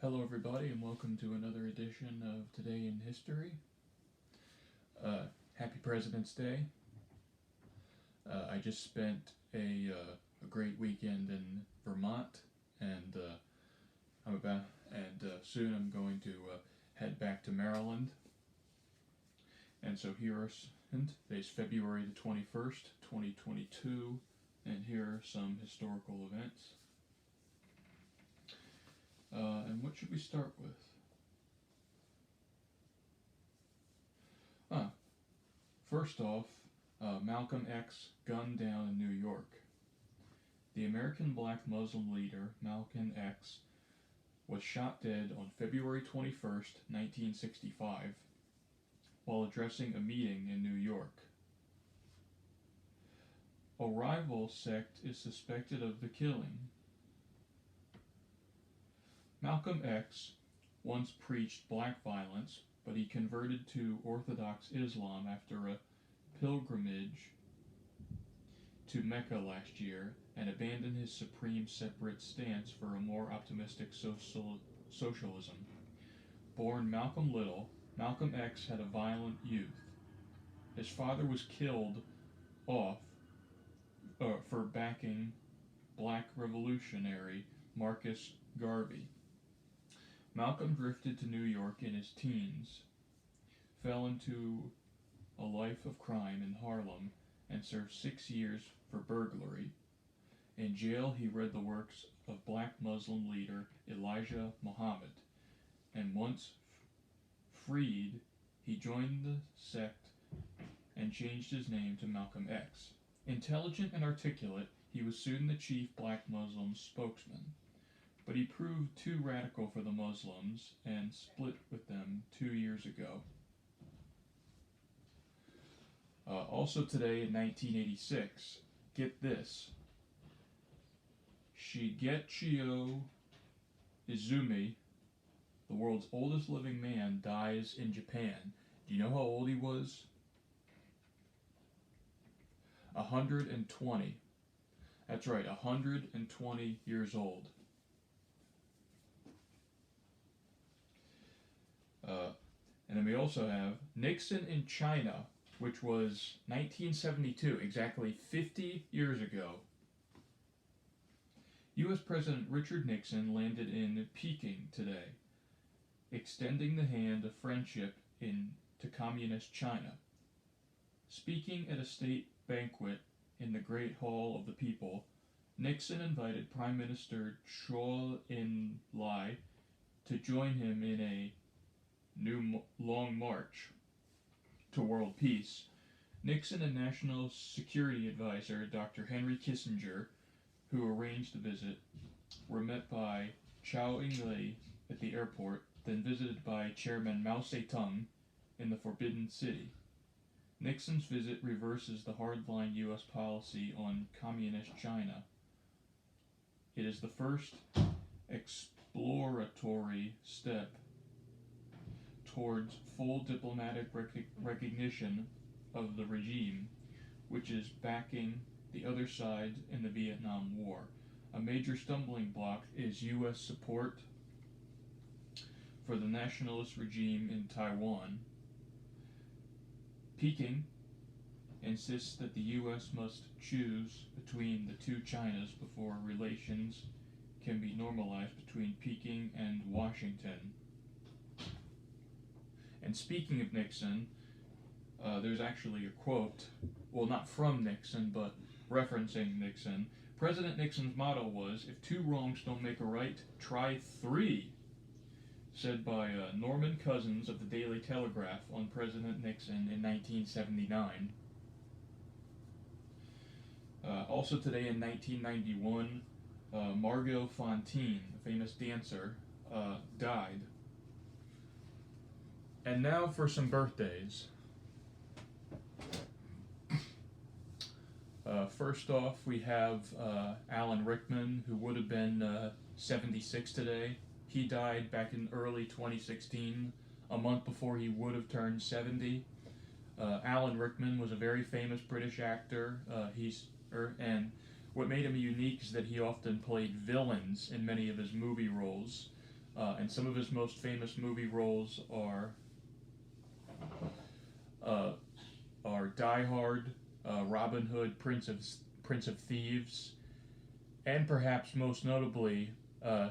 Hello, everybody, and welcome to another edition of Today in History. Happy President's Day. I just spent a great weekend in Vermont, and soon I'm going to head back to Maryland. And so today's February the 21st, 2022, and here are some historical events. And what should we start with? First off, Malcolm X gunned down in New York. The American black Muslim leader, Malcolm X, was shot dead on February 21st, 1965, while addressing a meeting in New York. A rival sect is suspected of the killing. Malcolm X once preached black violence, but he converted to Orthodox Islam after a pilgrimage to Mecca last year and abandoned his supreme separate stance for a more optimistic socialism. Born Malcolm Little, Malcolm X had a violent youth. His father was killed off for backing black revolutionary Marcus Garvey. Malcolm drifted to New York in his teens, fell into a life of crime in Harlem, and served 6 years for burglary. In jail, he read the works of black Muslim leader Elijah Muhammad, and once freed, he joined the sect and changed his name to Malcolm X. Intelligent and articulate, he was soon the chief black Muslim spokesman. But he proved too radical for the Muslims and split with them 2 years ago. Also today in 1986, get this, Shigechi Izumi, the world's oldest living man, dies in Japan. Do you know how old he was? 120. That's right, 120 years old. And then we also have Nixon in China, which was 1972, exactly 50 years ago. U.S. President Richard Nixon landed in Peking today, extending the hand of friendship to communist China. Speaking at a state banquet in the Great Hall of the People, Nixon invited Prime Minister Zhou Enlai to join him in a new long march to world peace. Nixon and National Security Advisor Dr. Henry Kissinger, who arranged the visit, were met by Zhou Enlai at the airport, then visited by Chairman Mao Zedong in the Forbidden City. Nixon's visit reverses the hardline U.S. policy on communist China. It is the first exploratory step towards full diplomatic recognition of the regime, which is backing the other side in the Vietnam War. A major stumbling block is U.S. support for the nationalist regime in Taiwan. Peking insists that the U.S. must choose between the two Chinas before relations can be normalized between Peking and Washington. And speaking of Nixon, there's actually a quote, well, not from Nixon, but referencing Nixon. President Nixon's motto was, "If two wrongs don't make a right, try three," said by Norman Cousins of the Daily Telegraph on President Nixon in 1979. Also today in 1991, Margot Fonteyn, a famous dancer, died. And now for some birthdays. First off, we have Alan Rickman, who would have been 76 today. He died back in early 2016, a month before he would have turned 70. Alan Rickman was a very famous British actor, and what made him unique is that he often played villains in many of his movie roles. And some of his most famous movie roles uh, are Die Hard, Robin Hood, Prince of Thieves, and perhaps most notably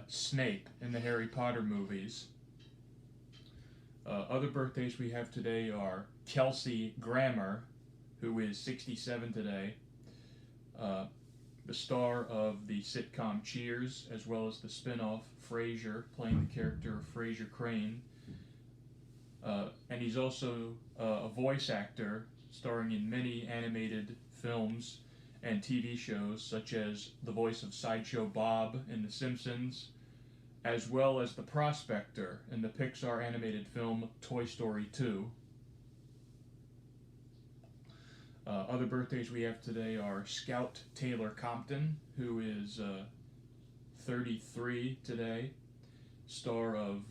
Snape in the Harry Potter movies. Other birthdays we have today are Kelsey Grammer, who is 67 today, the star of the sitcom Cheers, as well as the spin-off Frasier, playing the character of Frasier Crane. And he's also a voice actor, starring in many animated films and TV shows, such as the voice of Sideshow Bob in The Simpsons, as well as the Prospector in the Pixar animated film Toy Story 2. Other birthdays we have today are Scout Taylor Compton, who is 33 today, star of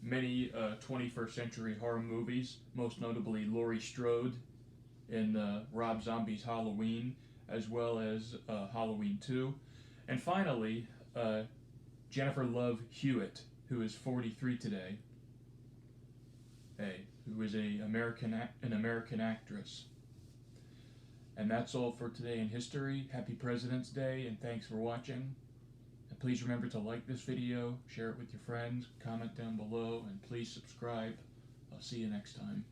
many 21st century horror movies, most notably Laurie Strode in Rob Zombie's Halloween, as well as Halloween 2. And finally, Jennifer Love Hewitt, who is 43 today, who is an American actress. And that's all for today in history. Happy President's Day, and thanks for watching. And please remember to like this video, share it with your friends, comment down below, and please subscribe. I'll see you next time.